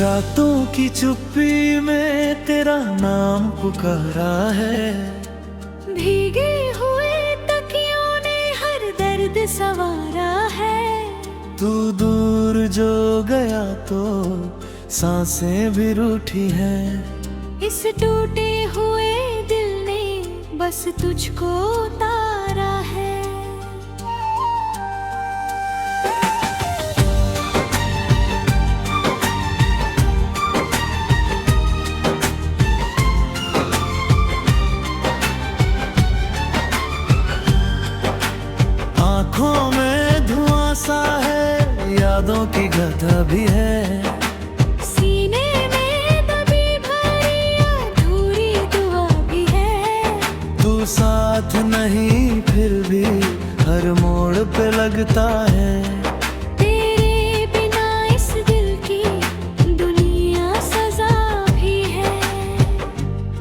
रातों की चुप्पी में तेरा नाम पुकारा है। भीगे हुए तकियों ने हर दर्द सवारा है। तू दूर जो गया तो सांसें भी रूठी हैं। इस टूटे हुए दिल ने बस तुझको उतारा है। आँखों में धुआं सा है, यादों की गधा भी है। सीने में दबी भरी अधूरी दुआ भी है। तू साथ नहीं फिर भी हर मोड़ पे लगता है। तेरे बिना इस दिल की दुनिया सजा भी है।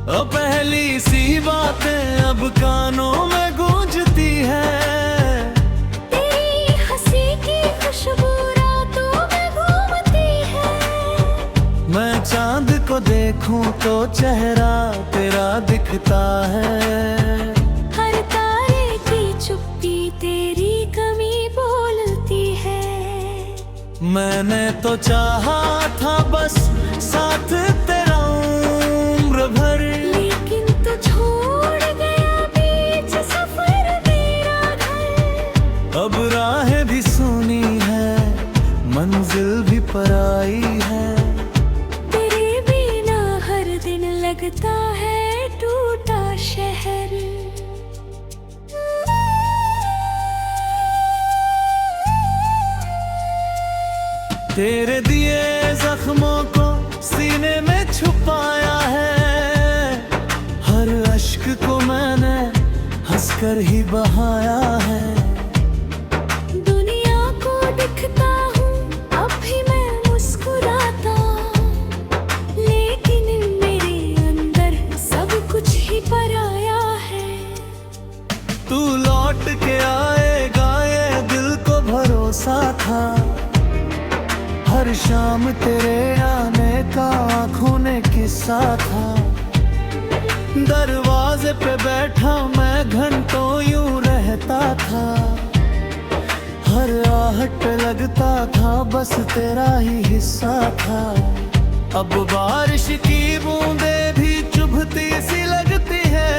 पहली सी बातें अब कानों में गूंजती है। चांद को देखूं तो चेहरा तेरा दिखता है। हर तारे की चुप्पी तेरी कमी बोलती है। मैंने तो चाहा था बस साथ तेरा उम्र भर, लेकिन तू छोड़ गया बीच सफर मेरा घर। अब राहें भी सुनी है, मंजिल भी पराई है। लगता है टूटा शहर। तेरे दिए जख्मों को सीने में छुपाया है। हर अश्क को मैंने हंसकर ही बहाया है। दुनिया को दिखता हूँ अब भी मैं मुस्कुराता, लेकिन पराया है। तू लौट के आएगा ये दिल को भरोसा था। हर शाम तेरे आने का आँखों ने किस्सा था। दरवाजे पे बैठा मैं घंटों यूं रहता था। हर आहट पे लगता था बस तेरा ही हिस्सा था। अब बारिश की बूंदें भी चुभती सी लगती है।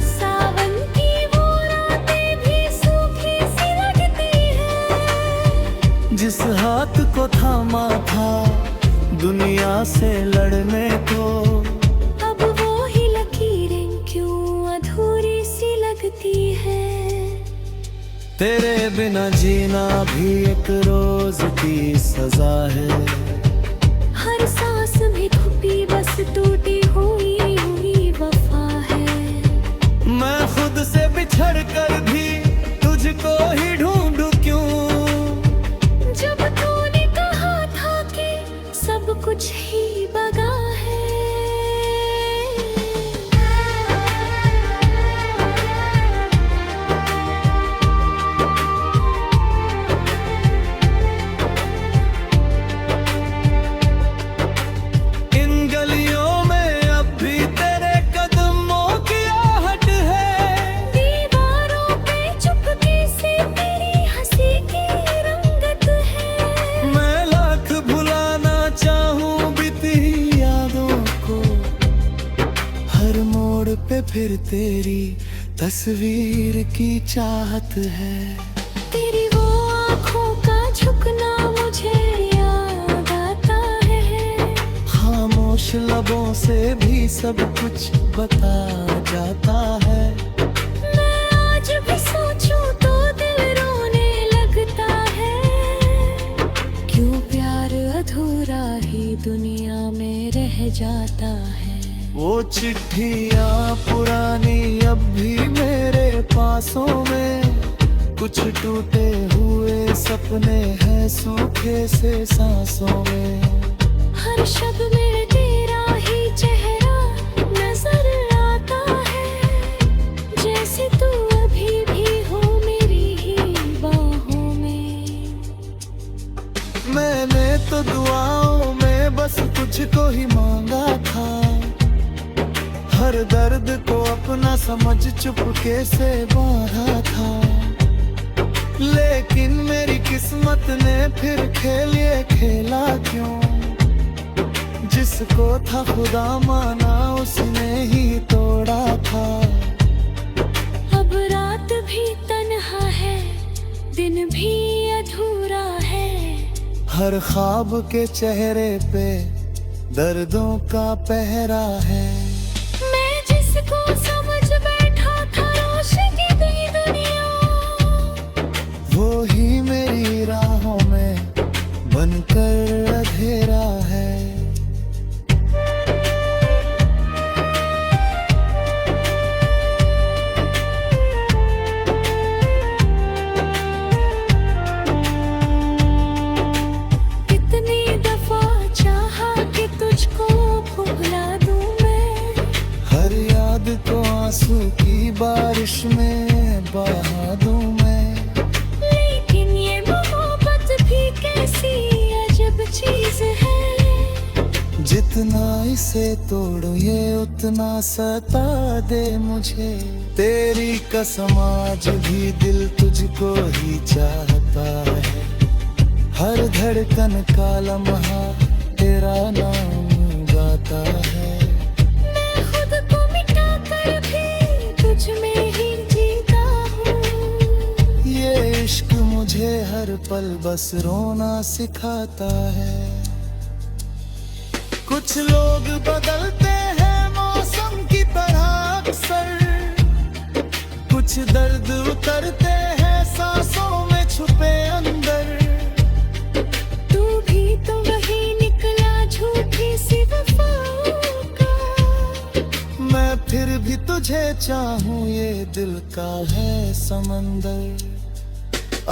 सावन की वो रातें भी सूखी सी लगती है। जिस हाथ को थामा था दुनिया से लड़ने को, अब वो ही लकीरें क्यों अधूरी सी लगती है। तेरे बिना जीना भी एक रोज की सजा है। हर सांस में छुपी बस टूटी हुई वफा है। मैं खुद से बिछड़ कर भी तुझको ही ढूंढूं क्यों। जब तूने कहा था कि सब कुछ ही बगा है। पे फिर तेरी तस्वीर की चाहत है। तेरी वो आँखों का झुकना मुझे याद आता है। खामोश लबों से भी सब कुछ बता जाता है। मैं आज भी सोचूं तो दिल रोने लगता है। क्यों प्यार अधूरा ही दुनिया में रह जाता है। वो चिट्ठियाँ पुरानी अब भी मेरे पासों में। कुछ टूटे हुए सपने हैं सूखे से सांसों में। हर शब्द में तेरा ही चेहरा नजर आता है। जैसे तू अभी भी हो मेरी ही बाहों में। मैंने तो दुआओं में हर दर्द को अपना समझ चुपके से बांधा था। लेकिन मेरी किस्मत ने फिर खेल ये खेला क्यों? जिसको था खुदा माना उसने ही तोड़ा था। अब रात भी तन्हा है, दिन भी अधूरा है। हर ख्वाब के चेहरे पे दर्दों का पहरा है। मैं जिसको समझ बैठा था रोशनी दी दुनिया, वो ही मेरी राहों में बनकर अंधेरा है। कितनी दफा चाहा कि तुझको भुला दूं मैं, हर याद को आंसू की बारिश में बहा दूं मैं। लेकिन ये मोहब्बत भी कैसी अजब चीज है। जितना इसे तोड़ो ये उतना सता दे मुझे। तेरी कसम आज भी दिल तुझको ही चाहता है। हर धड़कन का लम्हा तेरा नाम गाता है। मैं खुद को मिटा कर भी तुझ में ही जीता हूँ। ये इश्क मुझे हर पल बस रोना सिखाता है। कुछ लोग बदलते हैं मौसम की तरह अक्सर, कुछ दर्द उतरते हैं सांसों में छुपे अंदर। तू भी तो वही निकला झूठी सी वफाओं का। मैं फिर भी तुझे चाहूं ये दिल का है समंदर।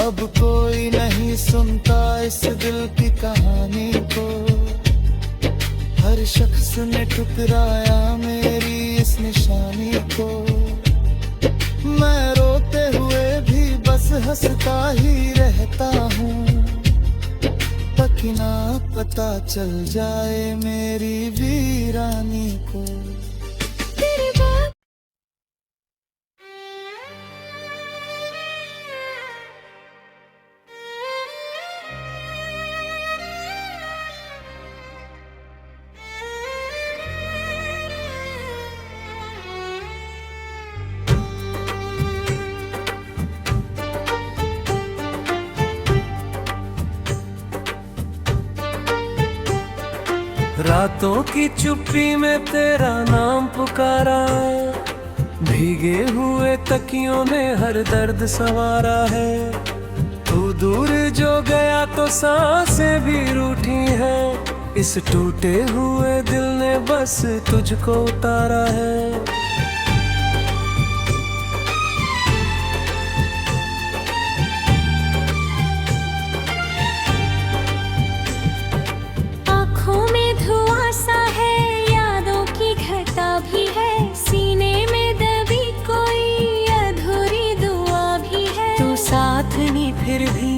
अब कोई नहीं सुनता इस दिल की कहानी को। हर शख्स ने ठुकराया मेरी इस निशानी को। मैं रोते हुए भी बस हंसता ही रहता हूँ, ताकि ना पता चल जाए मेरी वीरानी को। तेरे बाद रातों की चुप्पी में तेरा नाम पुकारा, भीगे हुए तकियों ने हर दर्द संवारा है। तू दूर जो गया तो सांसें भी रूठी है। इस टूटे हुए दिल ने बस तुझको उतारा है। आँखों में धुआं सा है, यादों की घटा भी है। सीने में दबी कोई अधूरी दुआ भी है। तू साथ नहीं फिर भी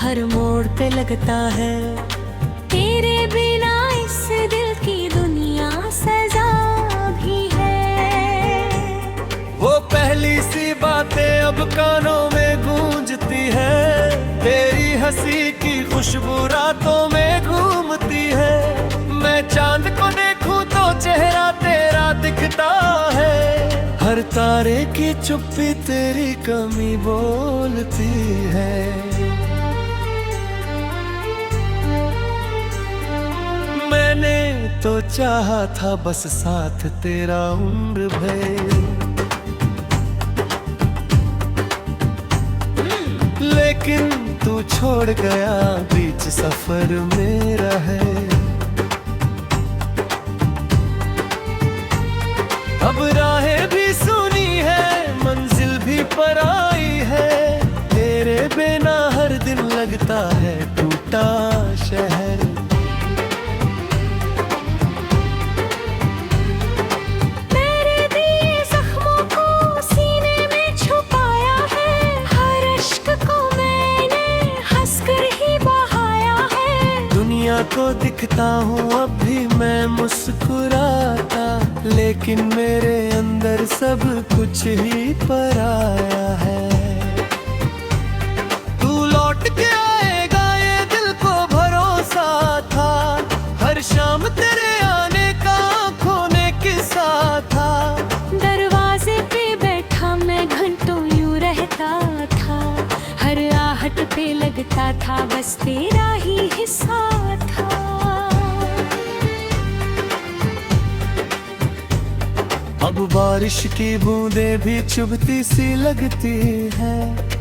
हर मोड़ पे लगता है। तेरे बिना इस दिल की दुनिया सजा भी है। वो पहली सी बातें अब कानों में गूंजती है। तेरी हंसी की खुशबू रातों में घूमती है। मैं चांद को देखूं तो चेहरा तेरा दिखता है। हर तारे की चुप्पी तेरी कमी बोलती है। मैंने तो चाहा था बस साथ तेरा उम्र भर, लेकिन तू छोड़ गया बीच सफर मेरा है। अब राहें भी सुनी है, मंजिल भी पराई है। तेरे बिना हर दिन लगता है टूटा शहर। मेरे दिए जख्मों को सीने में छुपाया है। हर इश्क को मैंने हंसकर ही बहाया है। दुनिया को दिखता हूँ अब भी मैं मुस्कुराता। लेकिन मेरे अंदर सब कुछ ही पराया है। तू लौट के आएगा ये दिल को भरोसा था, हर शाम तेरे आने का आँखों ने किस्सा था। दरवाजे पे बैठा मैं घंटों यूं रहता था, हर आहट पे लगता था बस तेरा ही हिस्सा था। अब बारिश की बूंदें भी चुभती सी लगती है,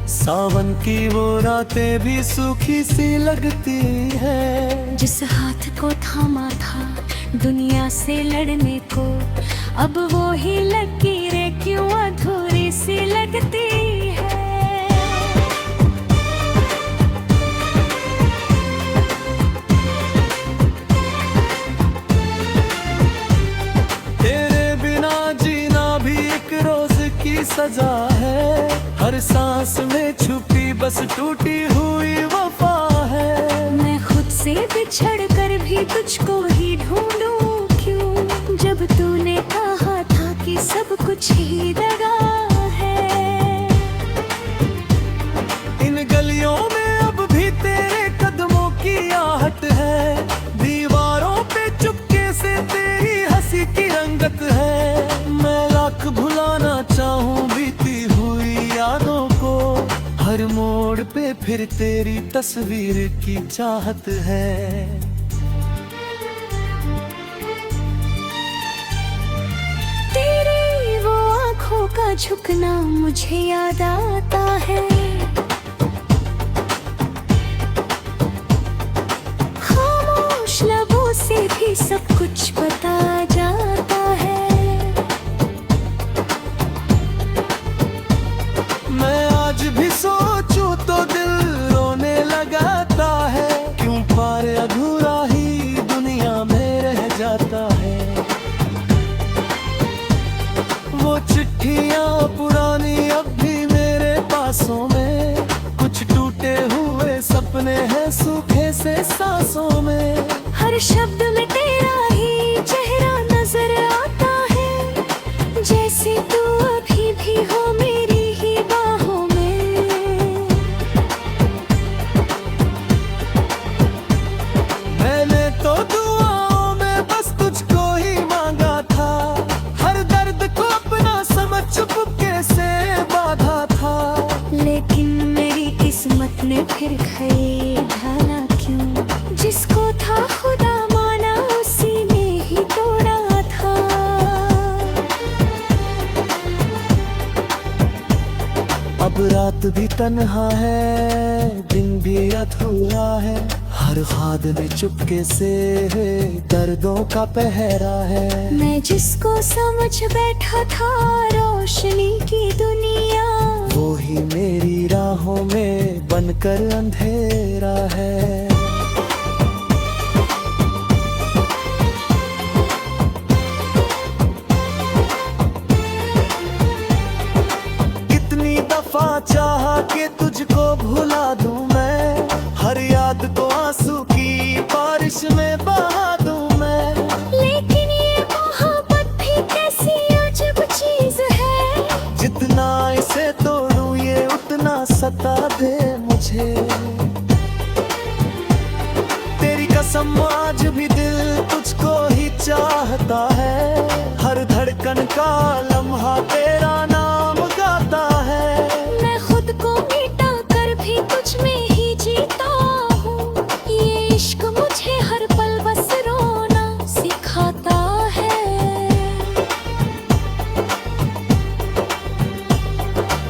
सावन की वो रातें भी सूखी सी लगती है। जिस हाथ को थामा था दुनिया से लड़ने को, अब वो ही लकीरें क्यों अधूरी सी लगती है। तेरे बिना जीना भी एक रोज की सजा है, हर सांस में छुपी बस टूटी हुई वफा है। मैं खुद से बिछड़ कर भी तुझको ही ढूंढूं क्यों, जब तूने कहा था कि सब कुछ ही दगा है। इन गलियों में अब भी तेरे कदमों की आहट है, दीवारों पे चुपके से तेरी हंसी की रंगत है। मैं लाख भुलाना चाहूं बीती हुई यादों को, हर मोड़ पे फिर तेरी तस्वीर की चाहत है। तेरी वो आँखों का झुकना मुझे याद आता है, खामोश लबों से भी सब कुछ पता जाता है। मैं आज भी सोचूं तो दिल रोने लगाता है, क्यों पार अधूरा ही दुनिया में रह जाता है। वो चिट्ठियां पुरानी अब भी मेरे पासों में, कुछ टूटे हुए सपने हैं सूखे से सांसों में। हर शब्द में तेरा ही चेहरा नजर आता है, जैसे तू अभी भी हो मेरी ही बाहों में। मैंने तो दुआओं में बस तुझको ही मांगा था, हर दर्द को अपना समझ चुपके से बांधा था। लेकिन मेरी किस्मत ने फिर खैर ढाला क्यों, जिसको था खुदा माना उसी ने ही तोड़ा था। अब रात भी तन्हा है, दिन भी अधूरा है, हर खाद में चुपके से दर्दों का पहरा है। मैं जिसको समझ बैठा था रोशनी की दुनिया, वो ही मेरी राहों में बनकर अंधेरा है। कितनी दफा चाहा कि तुझको भुला दूं मैं, हर याद को आंसू की बारिश में बहा दूं मैं। लेकिन ये मोहब्बत भी कैसी अजब चीज है, जितना इसे तोड़ूं ये उतना सता दे मुझे। तेरी कसम आज भी दिल तुझको ही चाहता है, हर धड़कन का लम्हा तेरा नाम गाता है। मैं खुद को मिटा कर भी तुझ में ही जीता हूँ, ये इश्क मुझे हर पल बस रोना सिखाता है।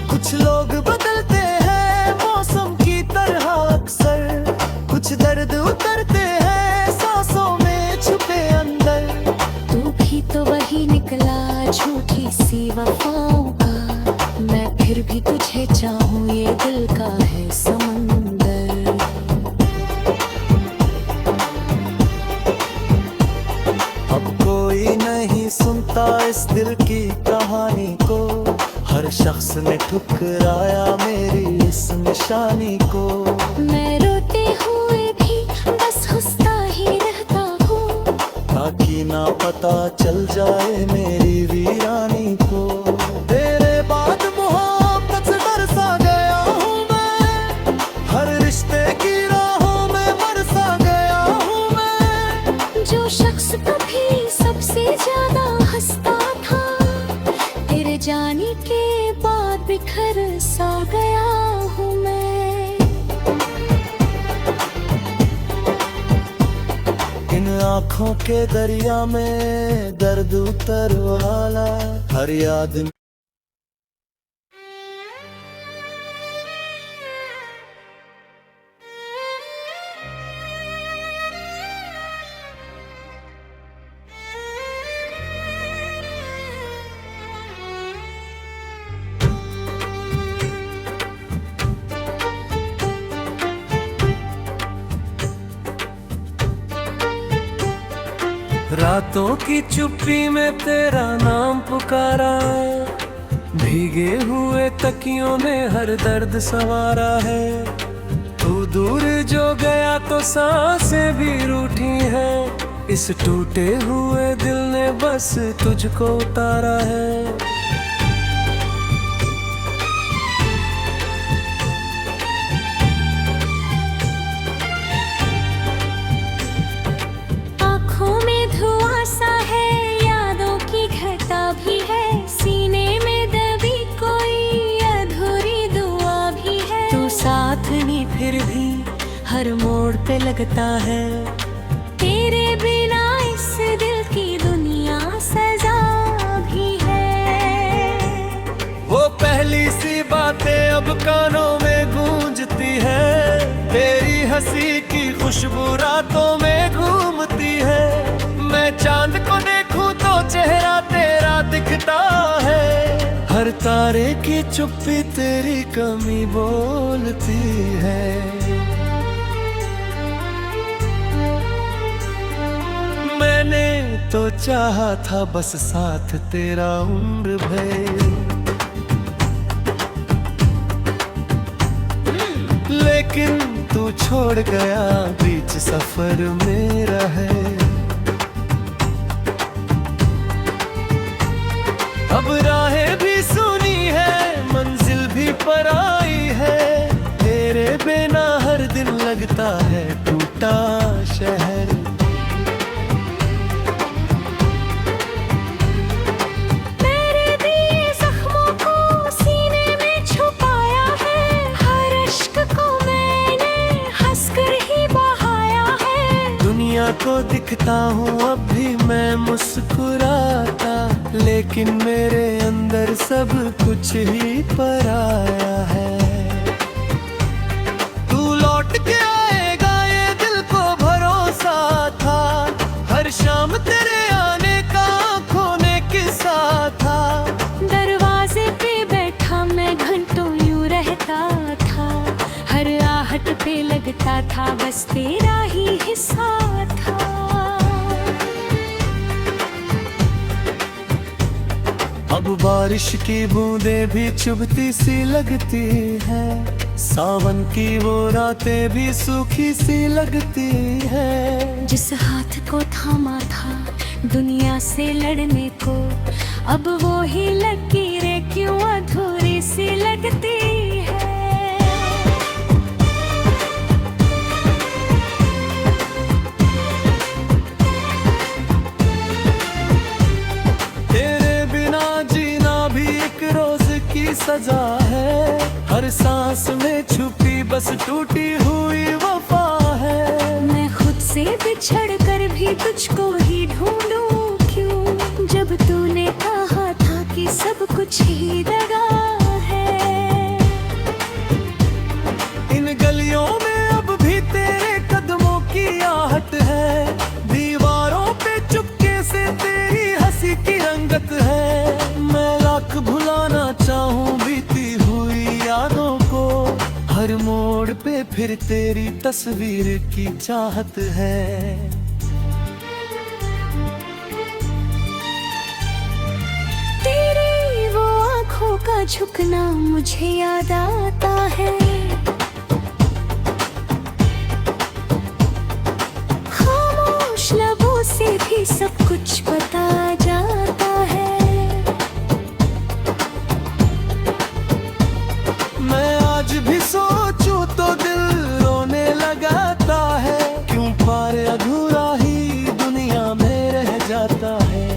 कुछ लोग बदलते हैं मौसम की तरह अक्सर, कुछ दर्द उतरते हैं सांसों में छुपे अंदर। तू भी तो वही निकला झूठी सी वफाओं का, मैं फिर भी तुझे चाहूँ ये दिल का है समंदर। अब कोई नहीं सुनता इस दिल की कहानी को, हर शख्स ने ठुकराया मेरी इस निशानी को। मैं रोते हुए भी बस हंसता ही रहता हूँ, ताकि कि ना पता चल जाए मेरी वीरानी को। तेरे बाद मोहब्बत से बरसा गया हूँ मैं, हर रिश्ते की राहों में बरसा गया हूँ मैं। जो शख्स कभी सबसे ज्यादा हंसता था, तेरे जाने के बाद बिखर सा गया हूँ मैं। इन आँखों के दरिया में दर्द उतर वाला हर याद। रातों की चुप्पी में तेरा नाम पुकारा, भीगे हुए तकियों ने हर दर्द संवारा है। तू दूर जो गया तो सांसें भी रूठी है, इस टूटे हुए दिल ने बस तुझको उतारा है। फिर भी हर मोड़ पे लगता है, तेरे बिना इस दिल की दुनिया सजा भी है। वो पहली सी बातें अब कानों में गूंजती है, तेरी हंसी की खुशबू रातों में घूमती है। मैं चांद को देखूं तो चेहरा तेरा दिखता है, हर तारे की चुप्पी तेरी कमी बोलती है। मैंने तो चाहा था बस साथ तेरा उम्र भर, लेकिन तू छोड़ गया बीच सफर मेरा है। अब राहें भी सुनी है, मंजिल भी पराई है, तेरे बिना हर दिन लगता है टूटा शहर। मेरे दिए जख्मों को सीने में छुपाया है, हर इश्क को मैंने हंसकर ही बहाया है। दुनिया को दिखता हूँ अब भी मैं मुस्कुराता, लेकिन मेरे अंदर सब कुछ ही पराया है। तू लौट के आएगा ये दिल को भरोसा था, हर शाम तेरे आने का आँखों ने किस्सा था। दरवाजे पे बैठा मैं घंटों यूं रहता था, हर आहट पे लगता था बस तेरा ही हिस्सा था। अब बारिश की बूंदें भी चुभती सी लगती है, सावन की वो रातें भी सूखी सी लगती है। जिस हाथ को थामा था दुनिया से लड़ने को, अब वो ही लकीरें क्यों अधूरी सी लगती है। सजा है, हर सांस में छुपी बस टूटी हुई वफा है। मैं खुद से बिछड़ कर भी तुझको ही ढूंढूं क्यों, जब तूने कहा था कि सब कुछ ही दगा है। इन गलियों में अब भी तेरे कदमों की आहट है, दीवारों पे चुपके से तेरी हंसी की रंगत है। मैं लाख भुलाना चाहूं बीती हुई यादों को, हर मोड़ पे फिर तेरी तस्वीर की चाहत है। तेरी वो आँखों का झुकना मुझे याद आता है, खामोश लबों से भी सब कुछ पता जाता है। मैं आज भी सोचूं तो दिल रोने लगाता है, क्यों पार अधूरा ही दुनिया में रह जाता है।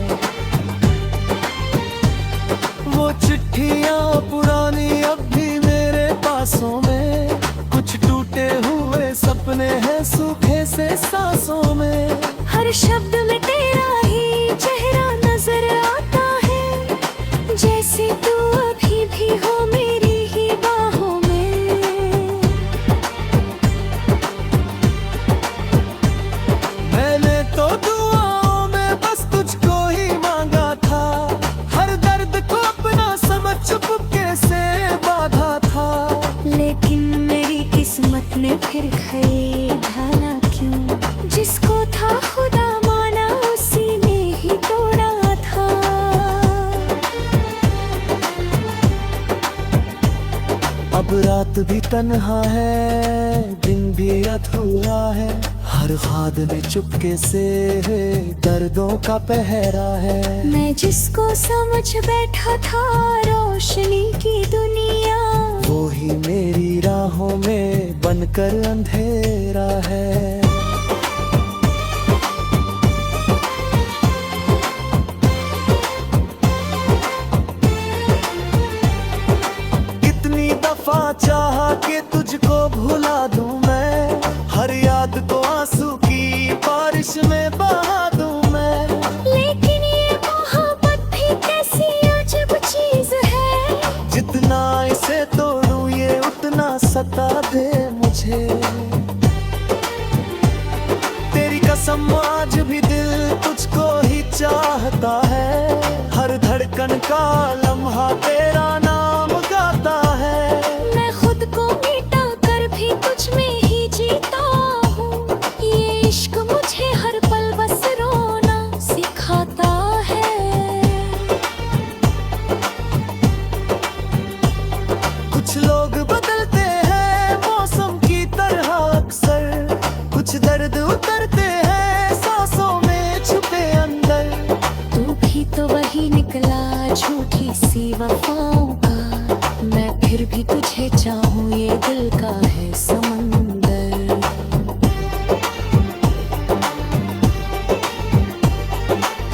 वो चिट्ठियां पुरानी अब भी मेरे पासों में, कुछ टूटे हुए सपने हैं सूखे से सांसों में। हर शब्द में तेरा ही चेहरा नजर आता है, जैसे तू अभी भी हो मेरी ही बाहों में। मैंने तो दुआओं में बस तुझको ही मांगा था, हर दर्द को अपना समझ चुपके से बांधा था। लेकिन मेरी किस्मत ने फिर खरीदा क्यों, जिसको था खुदा माना उसी ने ही तोड़ा था। अब रात भी तन्हा है, दिन भी अधूरा है, हर खाद में चुपके से दर्दों का पहरा है। मैं जिसको समझ बैठा था रोशनी की दुनिया, वो ही मेरी राहों में बनकर अंधेरा है। कितनी दफा चाहा कि तुझको भुला दूं मैं, हर याद को आंसू की बारिश में बहा दूं मैं। लेकिन ये मोहब्बत भी कैसी अजब चीज है, जितना इसे तोड़ूं ये उतना सता दे मुझे। तेरी कसम आज भी दिल तुझको ही चाहता है, हर धड़कन का लम्हा तेरा नाम गाता है। मैं खुद को मिटा कर भी तुझ में ही जीता हूँ, ये इश्क मुझे हर पल बस रोना सिखाता है। कुछ लोग बदलते हैं मौसम की तरह अक्सर, कुछ दर्द उतरते हैं सांसों में छुपे अंदर। तू भी तो वही निकला झूठी सी वफाओं का, मैं फिर भी तुझे चाहूँ ये दिल का है समंदर।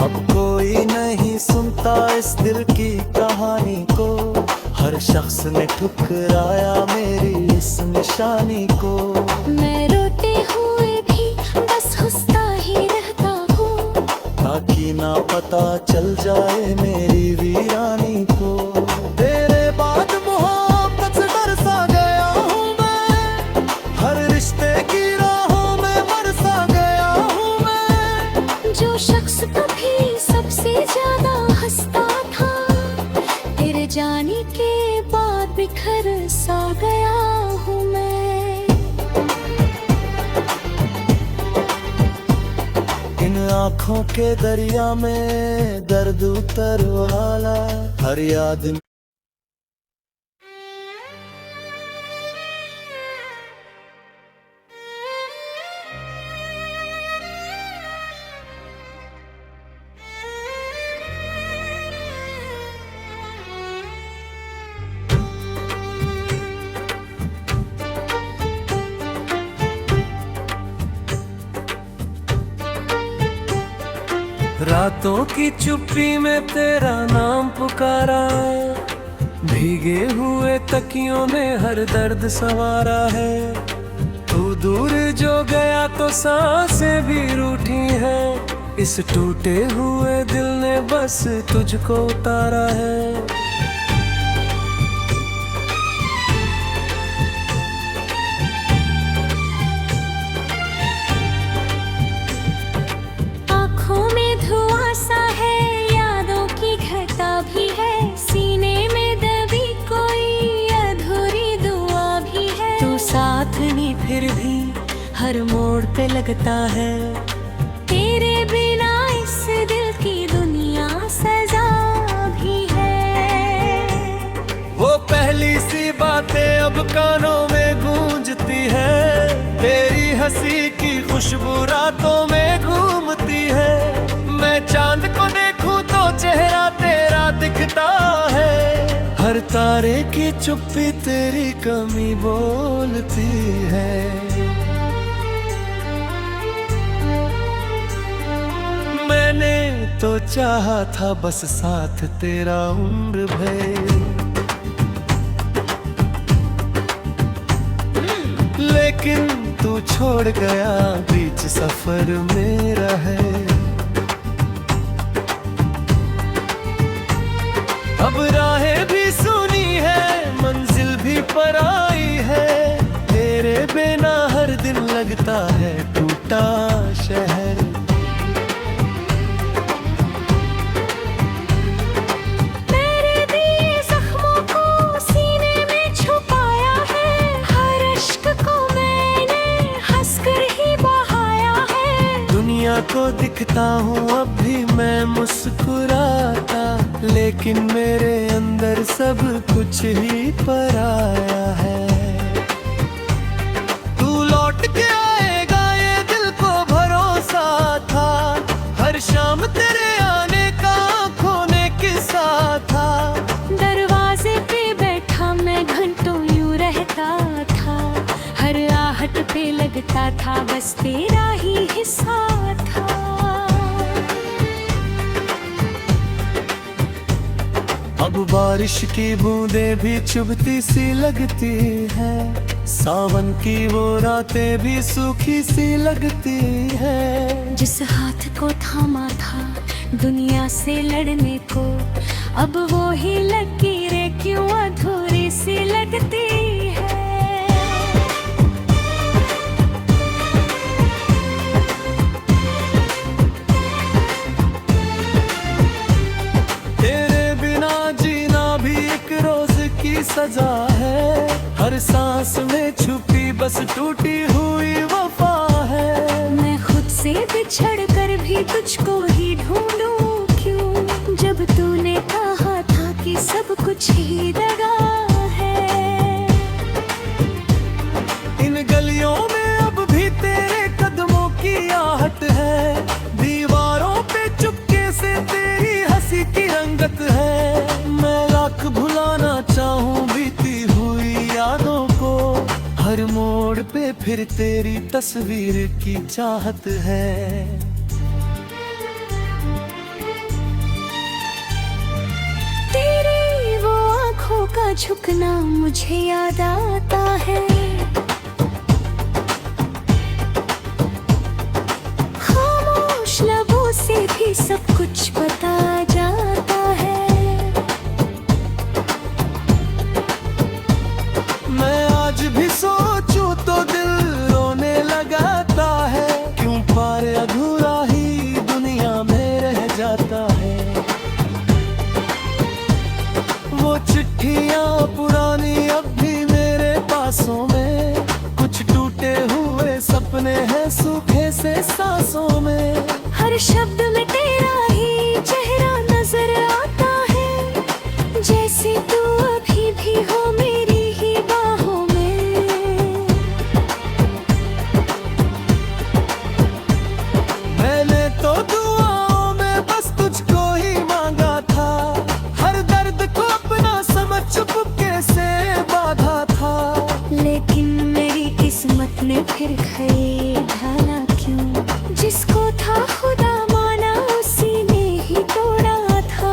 अब कोई नहीं सुनता इस दिल की कहानी को, हर शख्स ने ठुकराया मेरी इस निशानी को। मैं रोते हुए भी बस हंसता ही रहता हूँ, ताकि ना पता चल जाए मेरी वीरानी को। तेरे बाद मोहब्बत से बरसा गया हूँ मैं, हर रिश्ते की राहों में बरसा गया हूँ मैं। जो शख्स कभी सबसे ज्यादा हंसता था, तेरे जाने के बाद बिखर सा गया हूँ मैं। इन आँखों के दरिया में दर्द उतर वाला, हर याद में रातों की चुप्पी में तेरा नाम पुकारा, भीगे हुए तकियों ने हर दर्द संवारा है। तू दूर जो गया तो सांसें भी रूठी है, इस टूटे हुए दिल ने बस तुझको उतारा है। आँखों में धुआं सा है, यादों की घटा भी है, सीने में दबी कोई अधूरी दुआ भी है। तू साथ नहीं फिर भी हर मोड़ पे लगता है, तेरे बिना इस दिल की दुनिया सजा भी है। वो पहली सी बातें अब कानों में गूंजती है, तेरी हंसी की खुशबू रातों में घूमती है। मैं पड़ा है। हर तारे की चुप्पी तेरी कमी बोलती है। मैंने तो चाहा था बस साथ तेरा उम्र भर, लेकिन तू छोड़ गया बीच सफर मेरा है। अब राहें भी सुनी है, मंजिल भी पर आई है। तेरे बिना हर दिन लगता है टूटा शहर। मेरे दिए जख्मों को सीने में छुपाया है, हर इश्क को मैंने हंसकर ही बहाया है। दुनिया को दिखता हूँ अब भी मैं मुस्कुराता, लेकिन मेरे अंदर सब कुछ ही पराया है। तू लौट के आएगा ये दिल को भरोसा था, हर शाम तेरे आने का आँखों ने किस्सा था। दरवाजे पे बैठा मैं घंटों यूं रहता था, हर आहट पे लगता था बस तेरा ही हिस्सा था। अब बारिश की बूंदें भी चुभती सी लगती है, सावन की वो रातें भी सूखी सी लगती है। जिस हाथ को थामा था दुनिया से लड़ने को, अब वो ही लकीरें क्यों अधूरी सी लगती है। तेरे बिना जीना भी एक रोज की सजा है, हर सांस में छुपी बस टूटी हुई वफा है। मैं खुद से बिछड़ कर भी तुझको ही ढूंढूं क्यों, जब तूने कहा था कि सब कुछ ही दगा है। इन गलियों में अब भी तेरे कदमों की आहट है, दीवारों पे चुपके से तेरी हंसी की रंगत है। मैं लाख भुलाना चाहूं बीती हुई यादों को, हर मोड़ पे फिर तेरी तस्वीर की चाहत है। तेरी वो आँखों का झुकना मुझे याद आता है, खामोश लबों से भी सब कुछ बता जाता है। मैं आज भी सोचूं तो दिल रोने लगाता है, क्यों पार अधूरा ही दुनिया में रह जाता है। वो चिट्ठियां पुरानी अब भी मेरे पासों में, कुछ टूटे हुए सपने हैं सूखे से सांसों में। हर शब्द में तेरा ही चेहरा नजर आता है, जैसे तू अभी भी हो मेरी ही बाहों में। मैंने तो दुआओं में बस तुझको ही मांगा था, हर दर्द को अपना समझ चुपके से बांधा था। लेकिन मेरी किस्मत ने फिर खरी ढाला क्यों, जिसको था खुदा माना उसी ने ही तोड़ा था।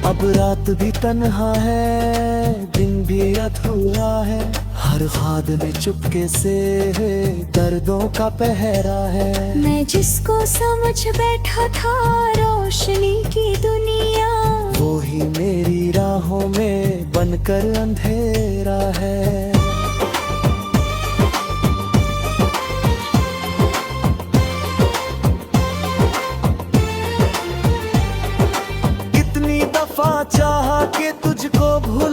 अब रात भी तन्हा है, दिन भी अधूरा है, हर खाद में चुपके से दर्दों का पहरा है। मैं जिसको समझ बैठा था रोशनी की दुनिया, वो ही मेरी राहों में बनकर अंधेरा है। कितनी दफा चाहा कि तुझको भूल